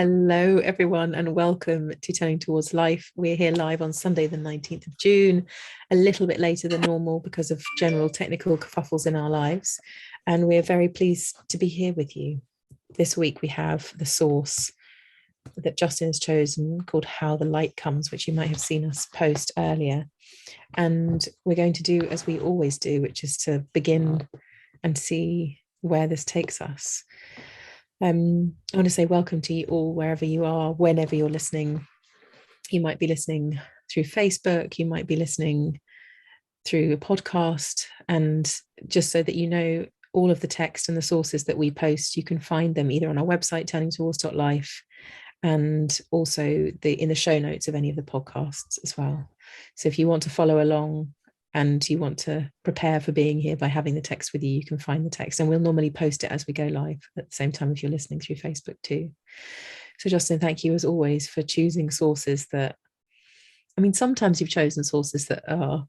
Hello, everyone, and welcome to Turning Towards Life. We're here live on Sunday, the 19th of June, a little bit later than normal because of general technical kerfuffles in our lives. And we're very pleased to be here with you. This week, we have the source that Justin has chosen called How the Light Comes, which you might have seen us post earlier. And we're going to do as we always do, which is to begin and see where this takes us. I want to say welcome to you all, wherever you are, whenever you're listening. You might be listening through Facebook, you might be listening through a podcast, and just so that you know, all of the text and the sources that we post, you can find them either on our website, turningtowards.life, and also in the show notes of any of the podcasts as well. So if you want to follow along and you want to prepare for being here by having the text with you, you can find the text, and we'll normally post it as we go live at the same time if you're listening through Facebook too. So Justin, thank you as always for choosing sources that, I mean, sometimes you've chosen sources that are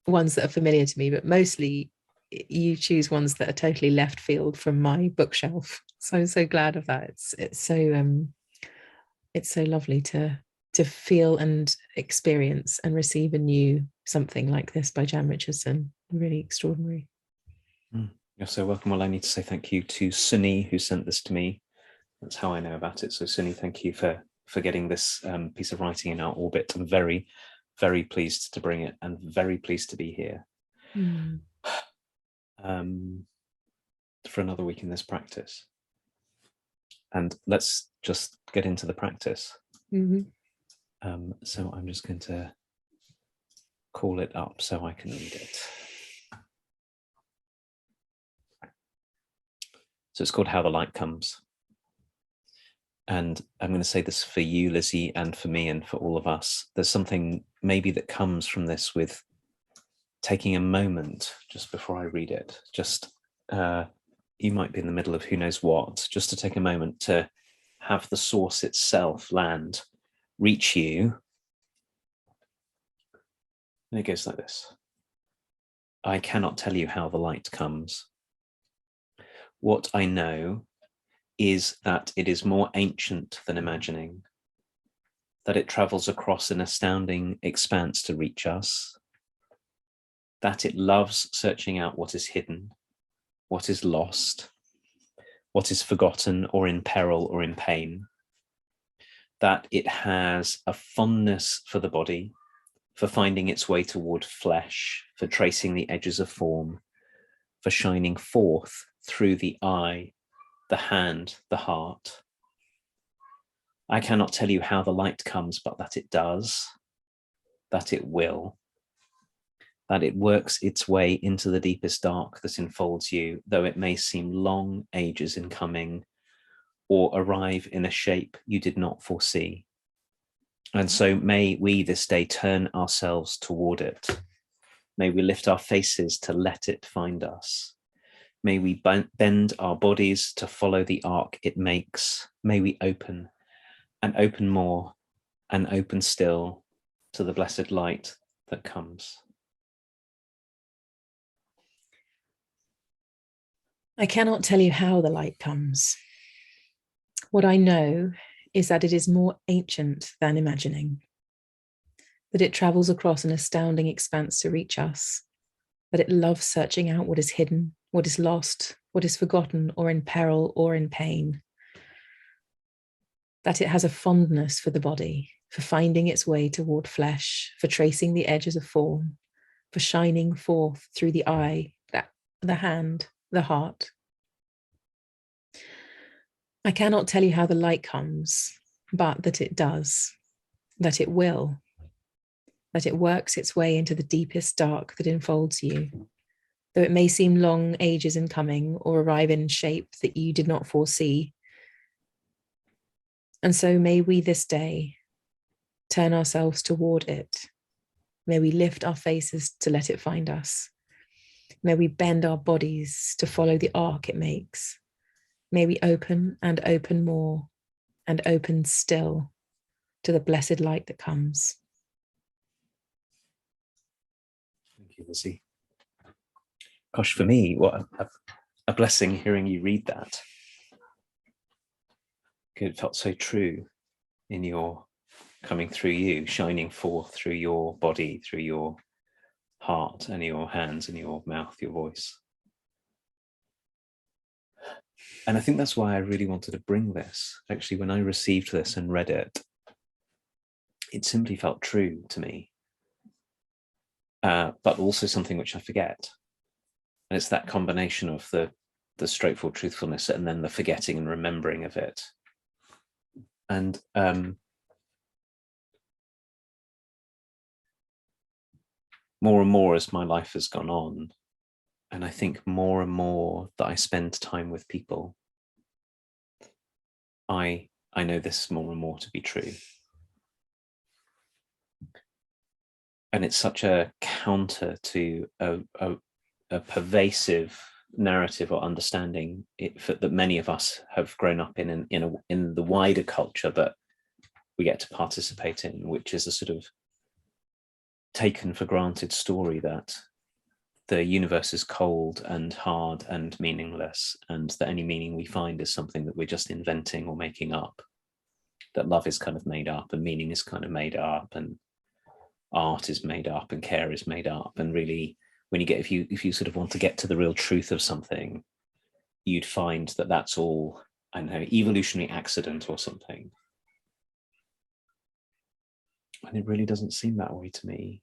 ones that are familiar to me, but mostly you choose ones that are totally left field from my bookshelf. So I'm so glad of that. It's so lovely to feel and experience and receive a new something like this by Jan Richardson. Really extraordinary. You're so welcome. Well, I need to say thank you to Sunny, who sent this to me. That's how I know about it. So Sunny, thank you for getting this piece of writing in our orbit. I'm very, very pleased to bring it and very pleased to be here for another week in this practice. And let's just get into the practice. So I'm just going to call it up so I can read it. So it's called How the Light Comes. And I'm going to say this for you, Lizzie, and for me and for all of us. There's something maybe that comes from this with taking a moment just before I read it. Just, you might be in the middle of who knows what, just to take a moment to have the source itself land, reach you. And it goes like this. I cannot tell you how the light comes. What I know is that it is more ancient than imagining, that it travels across an astounding expanse to reach us, that it loves searching out what is hidden, what is lost, what is forgotten or in peril or in pain, that it has a fondness for the body, for finding its way toward flesh, for tracing the edges of form, for shining forth through the eye, the hand, the heart. I cannot tell you how the light comes, but that it does, that it will, that it works its way into the deepest dark that enfolds you, though it may seem long ages in coming, or arrive in a shape you did not foresee. And so may we this day turn ourselves toward it. May we lift our faces to let it find us. May we bend our bodies to follow the arc it makes. May we open and open more and open still to the blessed light that comes. I cannot tell you how the light comes. What I know is that it is more ancient than imagining, that it travels across an astounding expanse to reach us, that it loves searching out what is hidden, what is lost, what is forgotten or in peril or in pain, that it has a fondness for the body, for finding its way toward flesh, for tracing the edges of form, for shining forth through the eye, the hand, the heart. I cannot tell you how the light comes, but that it does, that it will, that it works its way into the deepest dark that enfolds you, though it may seem long ages in coming or arrive in shape that you did not foresee. And so may we this day turn ourselves toward it. May we lift our faces to let it find us. May we bend our bodies to follow the arc it makes. May we open and open more and open still to the blessed light that comes. Thank you, Lizzie. Gosh, for me, what a blessing hearing you read that. It felt so true in your coming through you, shining forth through your body, through your heart and your hands and your mouth, your voice. And I think that's why I really wanted to bring this. Actually, when I received this and read it, it simply felt true to me, but also something which I forget. And it's that combination of the straightforward truthfulness and then the forgetting and remembering of it. And more and more as my life has gone on, and I think more and more that I spend time with people, I know this more and more to be true. And it's such a counter to a pervasive narrative or understanding that many of us have grown up in the wider culture that we get to participate in, which is a sort of taken for granted story that the universe is cold and hard and meaningless, and that any meaning we find is something that we're just inventing or making up, that love is kind of made up and meaning is kind of made up and art is made up and care is made up. And really, when you get, if you sort of want to get to the real truth of something, you'd find that that's all, I don't know, evolutionary accident or something. And it really doesn't seem that way to me.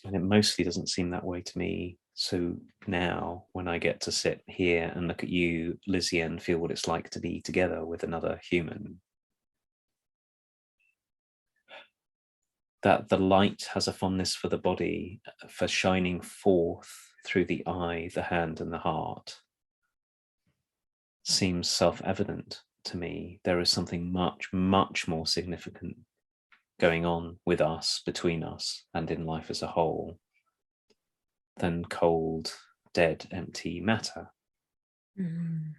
And it mostly doesn't seem that way to me. So now when I get to sit here and look at you, Lizzie, and feel what it's like to be together with another human, that the light has a fondness for the body, for shining forth through the eye, the hand, and the heart, seems self-evident to me. There is something much, much more significant going on with us, between us, and in life as a whole than cold, dead, empty matter. Mm.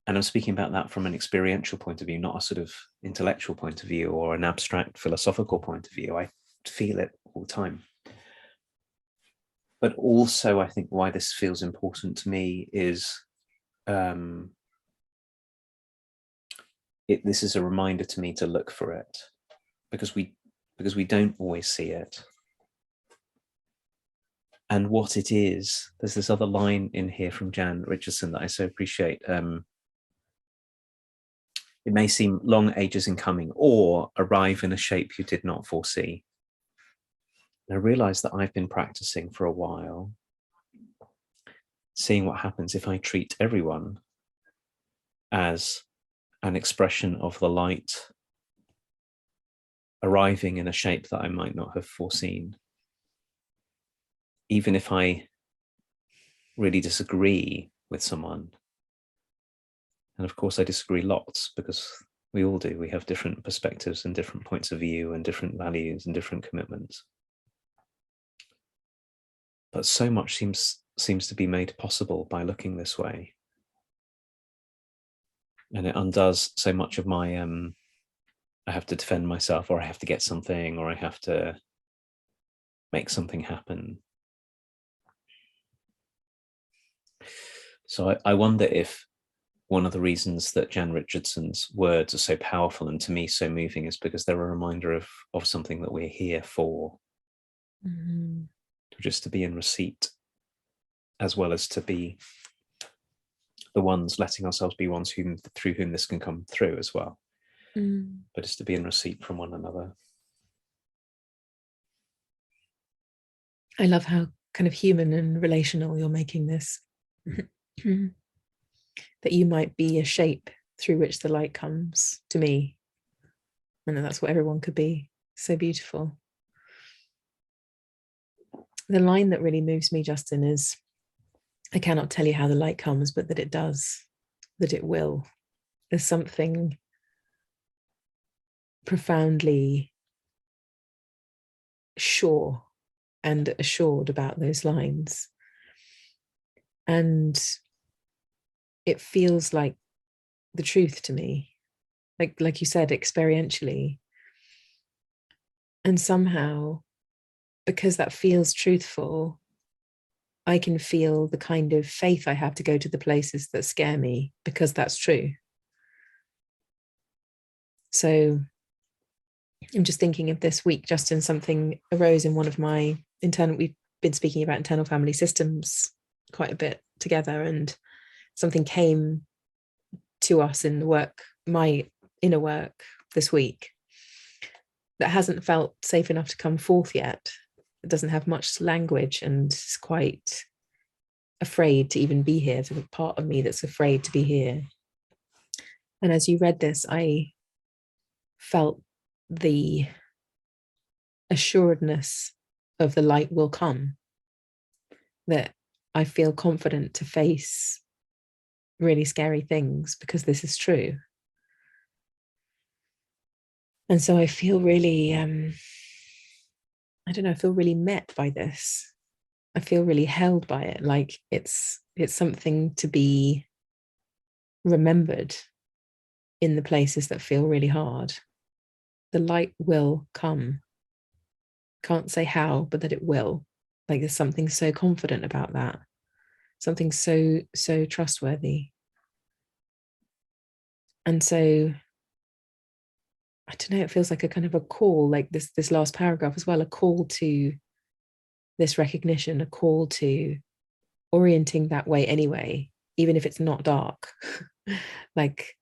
And I'm speaking about that from an experiential point of view, not a sort of intellectual point of view or an abstract philosophical point of view. I feel it all the time. But also, I think why this feels important to me is this is a reminder to me to look for it, because we don't always see it. And what it is, there's this other line in here from Jan Richardson that I so appreciate. It may seem long ages in coming, or arrive in a shape you did not foresee. And I realize that I've been practicing for a while, seeing what happens if I treat everyone as an expression of the light arriving in a shape that I might not have foreseen. Even if I really disagree with someone. And of course I disagree lots, because we all do. We have different perspectives and different points of view and different values and different commitments. But so much seems to be made possible by looking this way. And it undoes so much of my, I have to defend myself, or I have to get something, or I have to make something happen. So I wonder if one of the reasons that Jan Richardson's words are so powerful and to me so moving is because they're a reminder of something that we're here for. Mm-hmm. Just to be in receipt, as well as to be the ones letting ourselves be ones through whom this can come through as well. But it's to be in receipt from one another. I love how kind of human and relational you're making this. That you might be a shape through which the light comes to me. And that's what everyone could be. So beautiful. The line that really moves me, Justin, is, I cannot tell you how the light comes, but that it does, that it will. There's something profoundly sure and assured about those lines. And it feels like the truth to me, like you said, experientially. And somehow, because that feels truthful, I can feel the kind of faith I have to go to the places that scare me, because that's true. So I'm just thinking of this week, Justin, something arose in one of my we've been speaking about internal family systems quite a bit together, and something came to us in the work, my inner work this week, that hasn't felt safe enough to come forth yet. It doesn't have much language and is quite afraid to even be here. There's a part of me that's afraid to be here. And as you read this, I felt the assuredness of the light will come, that I feel confident to face really scary things because this is true. And so I feel really, I don't know, I feel really met by this. I feel really held by it. Like it's something to be remembered in the places that feel really hard. The light will come. Can't say how, but that it will. Like there's something so confident about that. Something so trustworthy. And so I don't know, it feels like a kind of a call, like this last paragraph as well, a call to this recognition, a call to orienting that way anyway, even if it's not dark. Like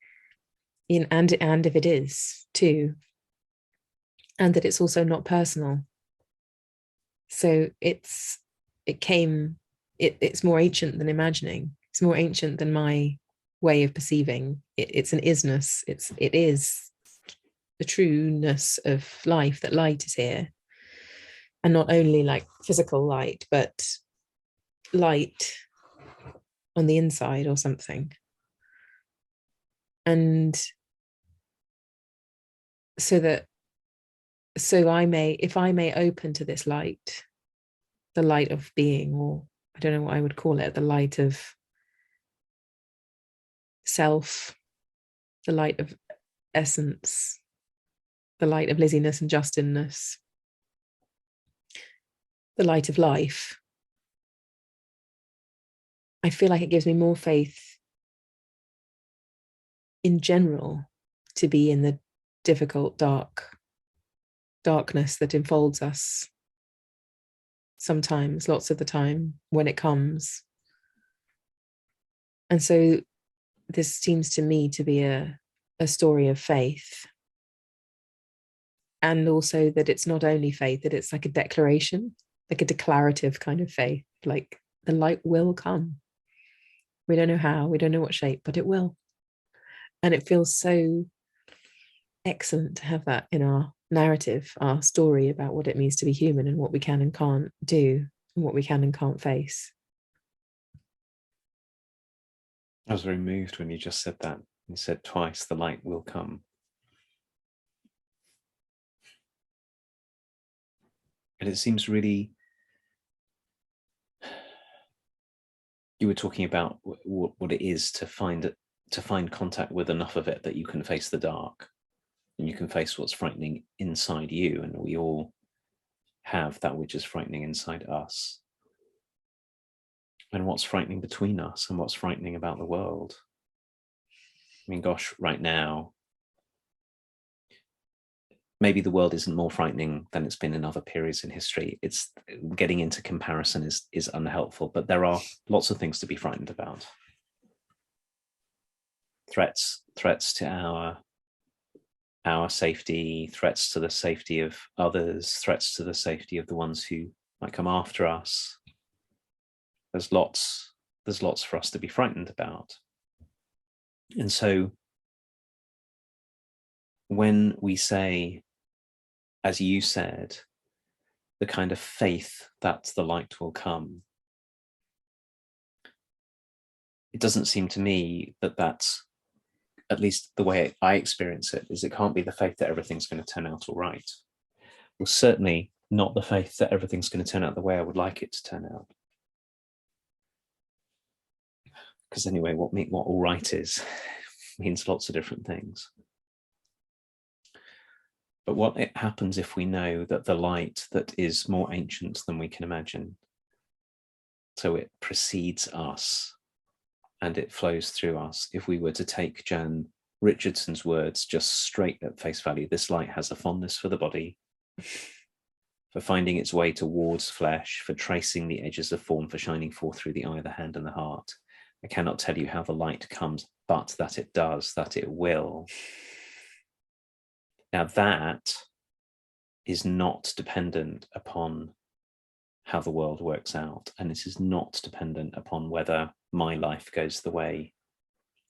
and if it is too, and that it's also not personal. So it's more ancient than imagining. It's more ancient than my way of perceiving. It's an isness. It is the trueness of life, that light is here. And not only like physical light, but light on the inside or something. And so I may, if I may open to this light, the light of being, or I don't know what I would call it, the light of self, the light of essence, the light of Lizziness and Justinness, the light of life, I feel like it gives me more faith in general to be in the difficult, darkness that enfolds us sometimes, lots of the time, when it comes. And so this seems to me to be a story of faith. And also that it's not only faith, that it's like a declaration, like a declarative kind of faith, like the light will come. We don't know how, we don't know what shape, but it will. And it feels so excellent to have that in our narrative, our story about what it means to be human and what we can and can't do and what we can and can't face. I was very moved when you just said that. You said twice, the light will come. And it seems really, you were talking about what it is to find contact with enough of it that you can face the dark and you can face what's frightening inside you. And we all have that which is frightening inside us. And what's frightening between us and what's frightening about the world. I mean, gosh, right now, maybe the world isn't more frightening than it's been in other periods in history. It's getting into comparison is unhelpful, but there are lots of things to be frightened about. Threats to our safety, threats to the safety of others, threats to the safety of the ones who might come after us. There's lots for us to be frightened about. And so when we say, as you said, the kind of faith that the light will come, it doesn't seem to me that that's, at least the way I experience it, is it can't be the faith that everything's going to turn out all right. Well, certainly not the faith that everything's going to turn out the way I would like it to turn out. Because anyway, what all right is means lots of different things. But what happens if we know that the light that is more ancient than we can imagine So it precedes us and it flows through us. If we were to take Jan Richardson's words just straight at face value, this light has a fondness for the body, for finding its way towards flesh, for tracing the edges of form, for shining forth through the eye, the hand, and the heart. I cannot tell you how the light comes, but that it does, that it will. Now that is not dependent upon how the world works out, and this is not dependent upon whether my life goes the way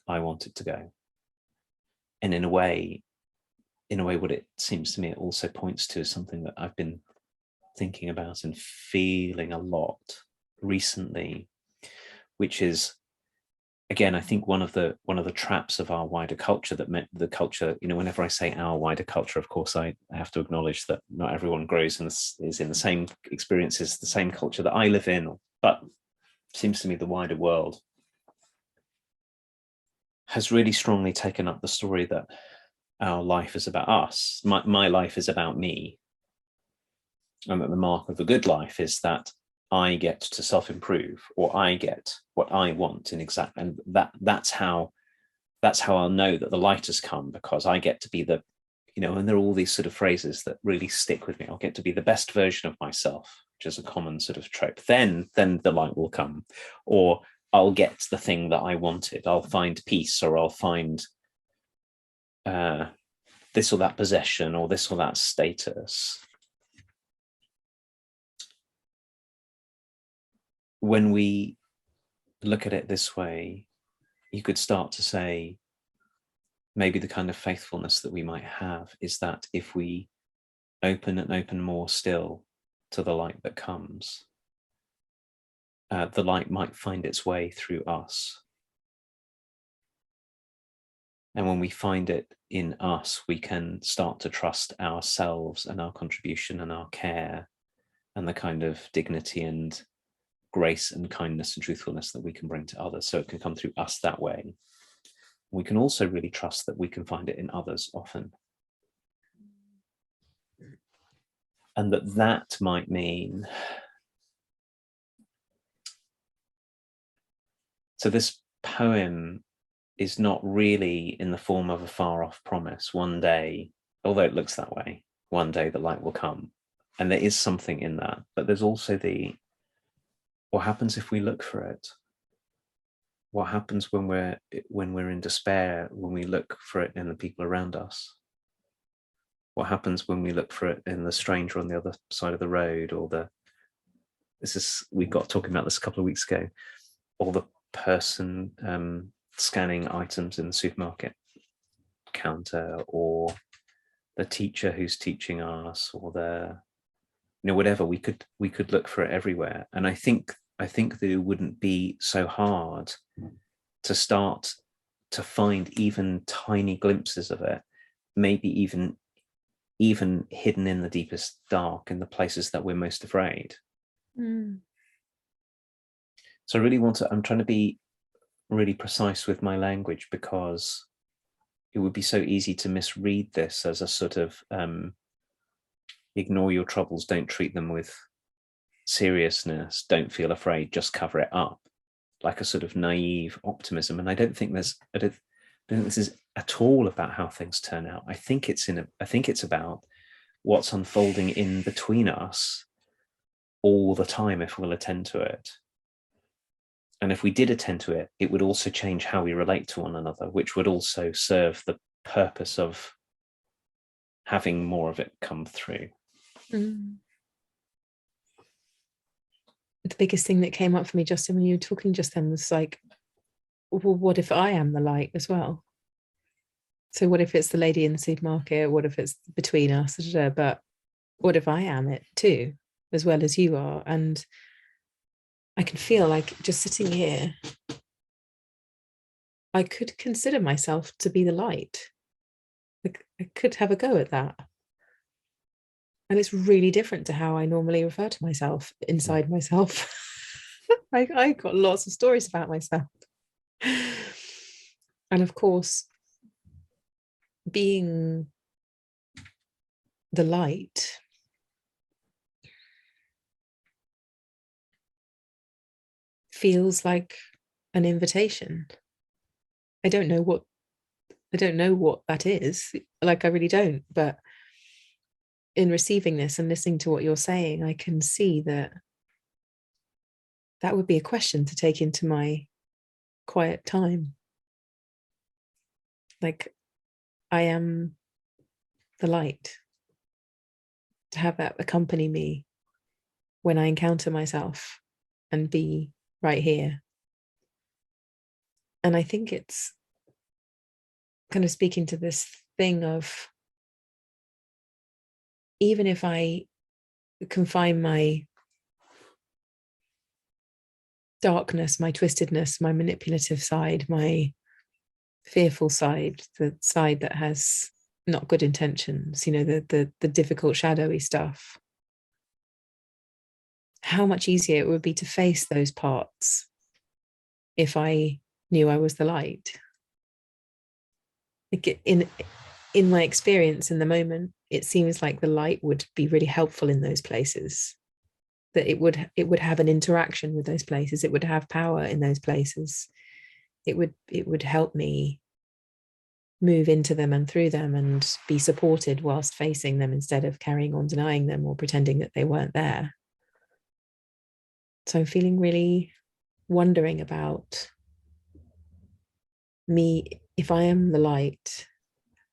I want it to go. And in a way, what it seems to me it also points to is something that I've been thinking about and feeling a lot recently, which is, again, I think one of the traps of our wider culture, that meant the culture, whenever I say our wider culture, of course, I have to acknowledge that not everyone grows and is in the same experiences, the same culture that I live in, but it seems to me the wider world has really strongly taken up the story that our life is about us. My life is about me. And that the mark of a good life is that I get to self-improve, or I get what I want in exact, and that's how I'll know that the light has come, because I get to be the, and there are all these sort of phrases that really stick with me. I'll get to be the best version of myself, which is a common sort of trope. Then the light will come, or I'll get the thing that I wanted. I'll find peace, or I'll find this or that possession, or this or that status. When we look at it this way, you could start to say, maybe the kind of faithfulness that we might have is that if we open more still to the light that comes, the light might find its way through us. And when we find it in us, we can start to trust ourselves and our contribution and our care and the kind of dignity and grace and kindness and truthfulness that we can bring to others. So it can come through us that way. We can also really trust that we can find it in others often. And that might mean, so this poem is not really in the form of a far off promise. One day, although it looks that way, one day the light will come. And there is something in that, but there's also what happens if we look for it? What happens when we're in despair, when we look for it in the people around us? What happens when we look for it in the stranger on the other side of the road, or we got talking about this a couple of weeks ago, or the person scanning items in the supermarket counter, or the teacher who's teaching us, or whatever. We could look for it everywhere. And I think that it wouldn't be so hard to start to find even tiny glimpses of it, maybe even hidden in the deepest dark, in the places that we're most afraid. So I really I'm trying to be really precise with my language, because it would be so easy to misread this as a sort of ignore your troubles, don't treat them with seriousness, don't feel afraid, just cover it up, like a sort of naive optimism. And I don't think this is at all about how things turn out. I think it's about what's unfolding in between us all the time, if we'll attend to it. And if we did attend to it, it would also change how we relate to one another, which would also serve the purpose of having more of it come through. The biggest thing that came up for me, Justin, when you were talking just then, was like, well, what if I am the light as well? So what if it's the lady in the supermarket? What if it's between us? But what if I am it too, as well as you are? And I can feel like, just sitting here, I could consider myself to be the light. Like, I could have a go at that. And it's really different to how I normally refer to myself inside myself. I got lots of stories about myself. And of course, being the light feels like an invitation. I don't know what that is. Like, I really don't. But in receiving this and listening to what you're saying, I can see that that would be a question to take into my quiet time. Like, I am the light. To have that accompany me when I encounter myself and be right here. And I think it's kind of speaking to this thing of, even if I confine my darkness, my twistedness, my manipulative side, my fearful side, the side that has not good intentions, you know, the difficult, shadowy stuff, how much easier it would be to face those parts if I knew I was the light. Like, in my experience in the moment, it seems like the light would be really helpful in those places, that it would have an interaction with those places, it would have power in those places, it would help me move into them and through them and be supported whilst facing them, instead of carrying on denying them or pretending that they weren't there. So I'm feeling really wondering about me. If I am the light,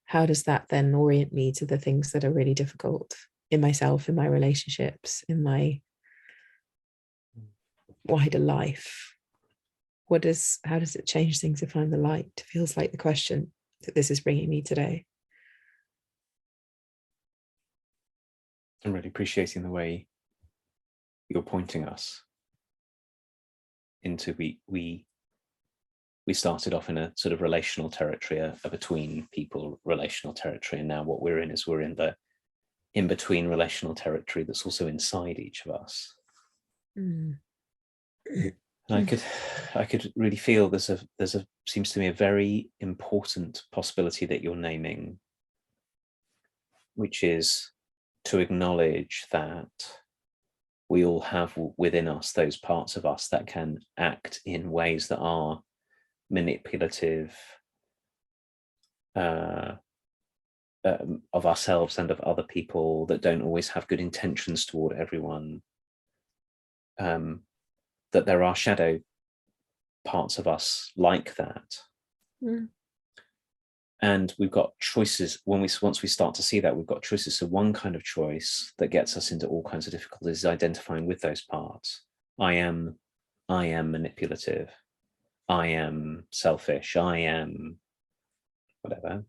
how does that then orient me to the things that are really difficult in myself, in my relationships, in my wider life? How does it change things if I'm the light? Feels like the question that this is bringing me today. I'm really appreciating the way you're pointing us into, we started off in a sort of relational territory, a between people relational territory, and now what we're in is we're in the in between relational territory that's also inside each of us. And I could really feel there's a seems to me a very important possibility that you're naming, which is to acknowledge that we all have within us those parts of us that can act in ways that are manipulative of ourselves and of other people, that don't always have good intentions toward everyone, that there are shadow parts of us like that. And we've got choices. Once we start to see that, we've got choices. So one kind of choice that gets us into all kinds of difficulties is identifying with those parts. I am manipulative, I am selfish, I am whatever,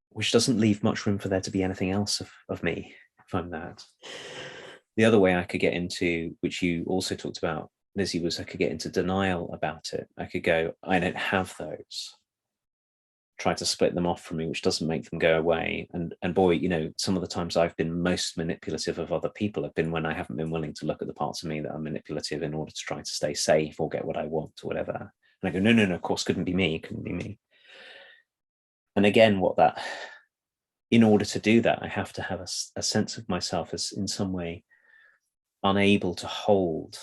which doesn't leave much room for there to be anything else of me if I'm that. The other way I could get into, which you also talked about, Lizzie, was I could get into denial about it. I could go, I don't have those, try to split them off from me, which doesn't make them go away. And boy, you know, some of the times I've been most manipulative of other people have been when I haven't been willing to look at the parts of me that are manipulative in order to try to stay safe or get what I want or whatever. And I go, no, of course, couldn't be me. And again, in order to do that, I have to have a sense of myself as in some way unable to hold.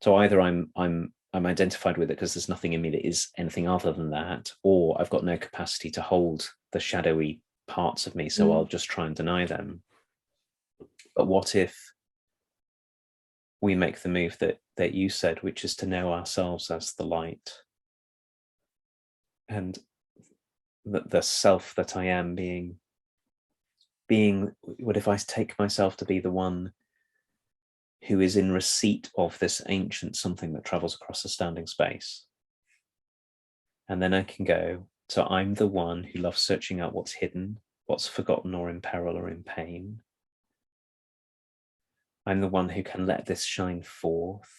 So either I'm identified with it because there's nothing in me that is anything other than that, or I've got no capacity to hold the shadowy parts of me, so I'll just try and deny them. But what if we make the move that you said, which is to know ourselves as the light, and the self that I am being, what if I take myself to be the one who is in receipt of this ancient something that travels across a standing space? And then I can go, so I'm the one who loves searching out what's hidden, what's forgotten or in peril or in pain. I'm the one who can let this shine forth.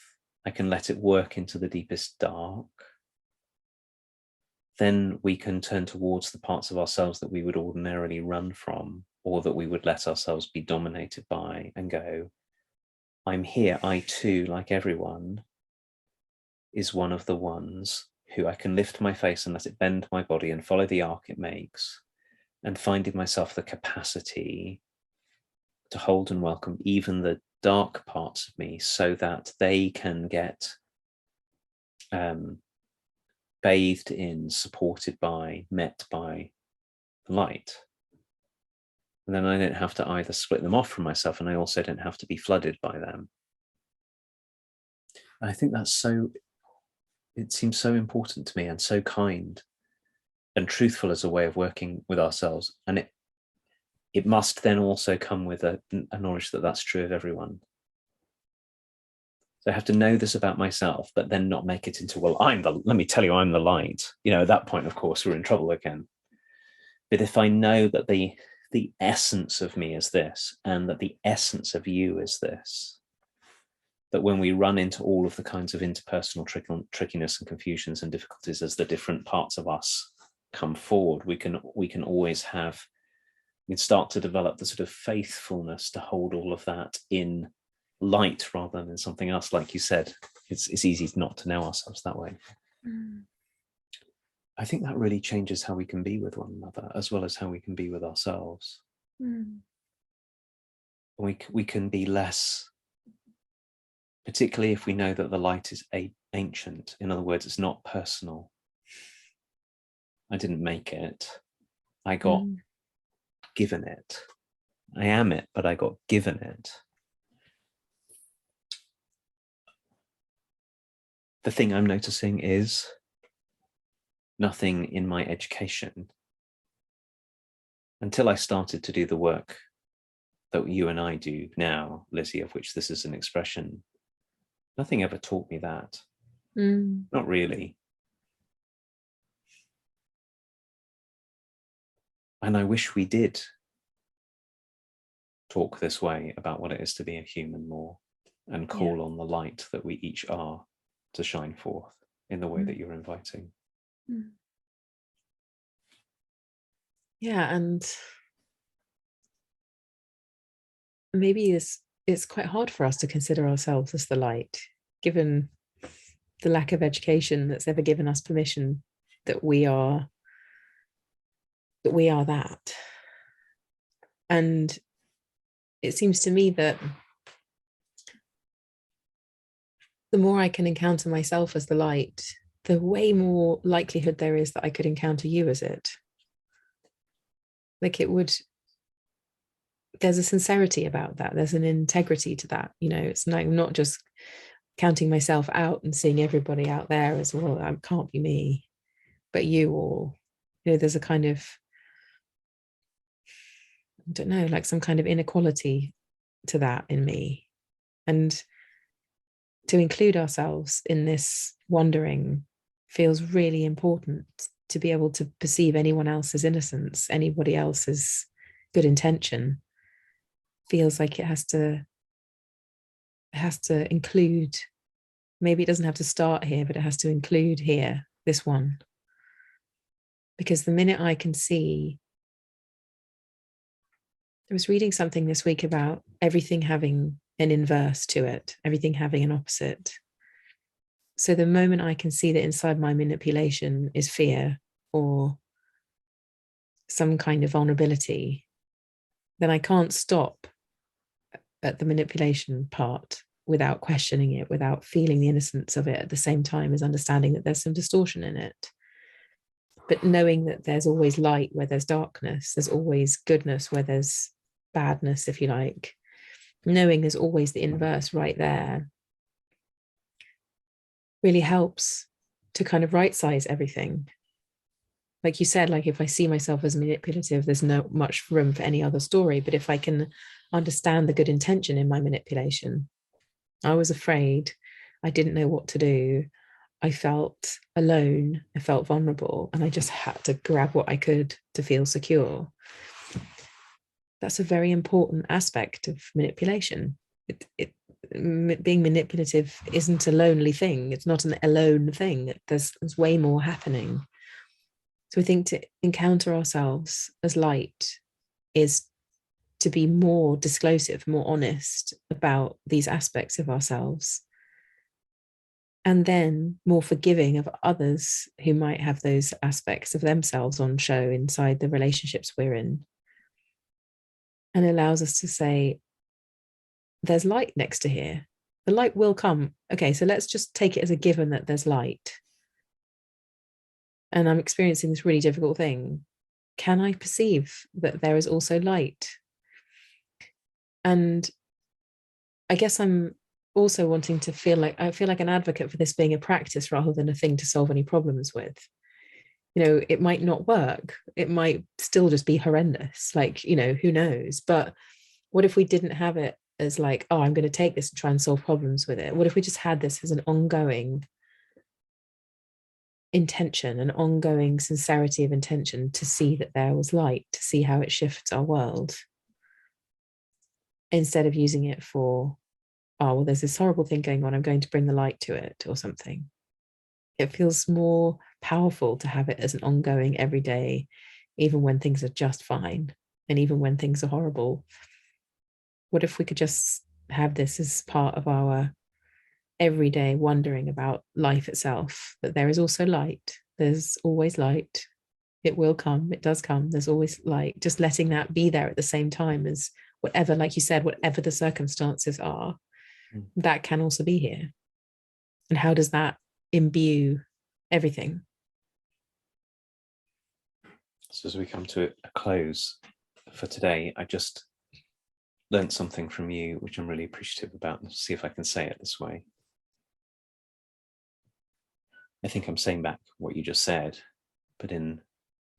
I can let it work into the deepest dark. Then we can turn towards the parts of ourselves that we would ordinarily run from, or that we would let ourselves be dominated by, and go, I'm here. I too, like everyone, is one of the ones who I can lift my face and let it bend my body and follow the arc it makes, and finding myself the capacity to hold and welcome even the dark parts of me so that they can get bathed in, supported by, met by the light. And then I don't have to either split them off from myself, and I also don't have to be flooded by them. And I think it seems so important to me, and so kind and truthful as a way of working with ourselves. And it must then also come with a knowledge that that's true of everyone. So I have to know this about myself, but then not make it into, well, let me tell you, I'm the light. At that point, of course, we're in trouble again. But if I know that the essence of me is this, and that the essence of you is this, that when we run into all of the kinds of interpersonal trickiness and confusions and difficulties as the different parts of us come forward, we can always start to develop the sort of faithfulness to hold all of that in light rather than in something else. Like you said, it's easy not to know ourselves that way. I think that really changes how we can be with one another, as well as how we can be with ourselves. We can be less, particularly if we know that the light is ancient. In other words, it's not personal. I didn't make it. I got given it. I am it, but I got given it. The thing I'm noticing is nothing in my education, until I started to do the work that you and I do now, Lizzie, of which this is an expression, nothing ever taught me that. Not really. And I wish we did talk this way about what it is to be a human more, and call on the light that we each are to shine forth in the way that you're inviting. Yeah, and maybe it's quite hard for us to consider ourselves as the light, given the lack of education that's ever given us permission that we are that. And it seems to me that the more I can encounter myself as the light, the way more likelihood there is that I could encounter you as it. Like there's a sincerity about that. There's an integrity to that. It's not just counting myself out and seeing everybody out there as, well, that can't be me, but you, or, there's a kind of, I don't know, like some kind of inequality to that in me. And to include ourselves in this wandering feels really important, to be able to perceive anyone else's innocence, anybody else's good intention, feels like it has to include, maybe it doesn't have to start here, but it has to include here, this one. Because the minute I can see, I was reading something this week about everything having an inverse to it, everything having an opposite. So the moment I can see that inside my manipulation is fear or some kind of vulnerability, then I can't stop at the manipulation part without questioning it, without feeling the innocence of it at the same time as understanding that there's some distortion in it. But knowing that there's always light where there's darkness, there's always goodness where there's badness, if you like, knowing there's always the inverse right there, really helps to kind of right size everything. Like you said, like if I see myself as manipulative, there's not much room for any other story. But if I can understand the good intention in my manipulation, I was afraid, I didn't know what to do, I felt alone, I felt vulnerable, and I just had to grab what I could to feel secure. That's a very important aspect of manipulation. Being manipulative isn't a lonely thing. It's not an alone thing. There's way more happening. So I think to encounter ourselves as light is to be more disclosive, more honest about these aspects of ourselves, and then more forgiving of others who might have those aspects of themselves on show inside the relationships we're in. And allows us to say, there's light next to here. The light will come. Okay, so let's just take it as a given that there's light. And I'm experiencing this really difficult thing. Can I perceive that there is also light? And I guess I'm also wanting to feel like an advocate for this being a practice rather than a thing to solve any problems with. It might not work. It might still just be horrendous. Like, who knows? But what if we didn't have it as like, oh, I'm going to take this and try and solve problems with it? What if we just had this as an ongoing intention, an ongoing sincerity of intention to see that there was light, to see how it shifts our world, instead of using it for, oh, well, there's this horrible thing going on, I'm going to bring the light to it or something. It feels more powerful to have it as an ongoing, everyday, even when things are just fine and even when things are horrible. What if we could just have this as part of our everyday wondering about life itself, that there is also light, there's always light, it will come, it does come, there's always light, just letting that be there at the same time as whatever, like you said, whatever the circumstances are, that can also be here. And how does that imbue everything? So as we come to a close for today, I just learned something from you, which I'm really appreciative about. Let's see if I can say it this way. I think I'm saying back what you just said, but in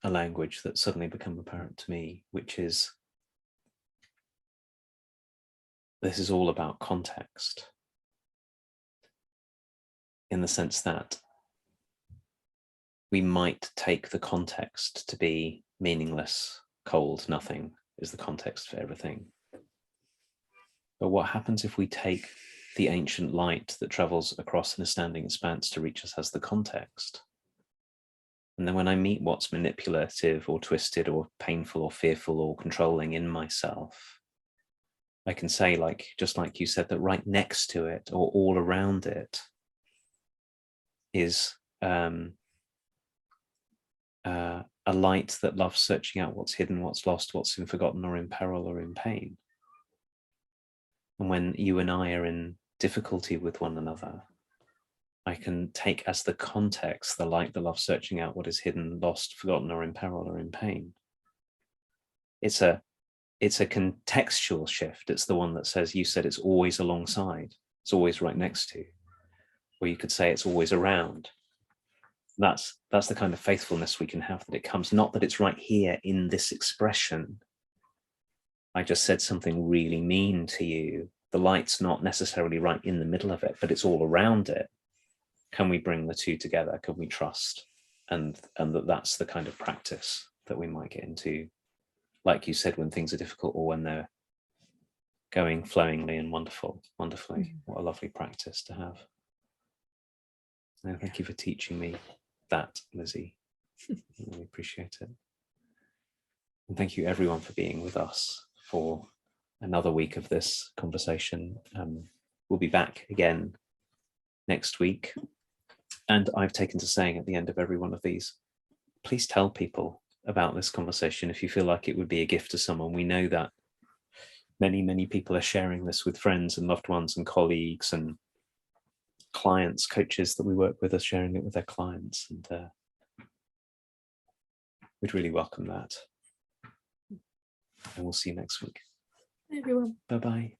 a language that's suddenly become apparent to me, which is, this is all about context, in the sense that we might take the context to be meaningless, cold, nothing is the context for everything. But what happens if we take the ancient light that travels across an standing expanse to reach us as the context? And then when I meet what's manipulative or twisted or painful or fearful or controlling in myself, I can say, like, just like you said, that right next to it or all around it is a light that loves searching out what's hidden, what's lost, what's in forgotten or in peril or in pain. And when you and I are in difficulty with one another, I can take as the context the light that loves searching out what is hidden, lost, forgotten, or in peril or in pain. It's a contextual shift. It's the one that says, you said it's always alongside, it's always right next to, or you could say it's always around. That's the kind of faithfulness we can have, that it comes, not that it's right here in this expression. I just said something really mean to you. The light's not necessarily right in the middle of it, but it's all around it. Can we bring the two together? Can we trust? And that's the kind of practice that we might get into, like you said, when things are difficult or when they're going flowingly and wonderfully. What a lovely practice to have. And thank you for teaching me that, Lizzie. I really appreciate it. And thank you everyone for being with us for another week of this conversation. We'll be back again next week. And I've taken to saying at the end of every one of these, please tell people about this conversation if you feel like it would be a gift to someone. We know that many, many people are sharing this with friends and loved ones and colleagues and clients, coaches that we work with are sharing it with their clients. And we'd really welcome that. And we'll see you next week. Hi, everyone. Bye-bye.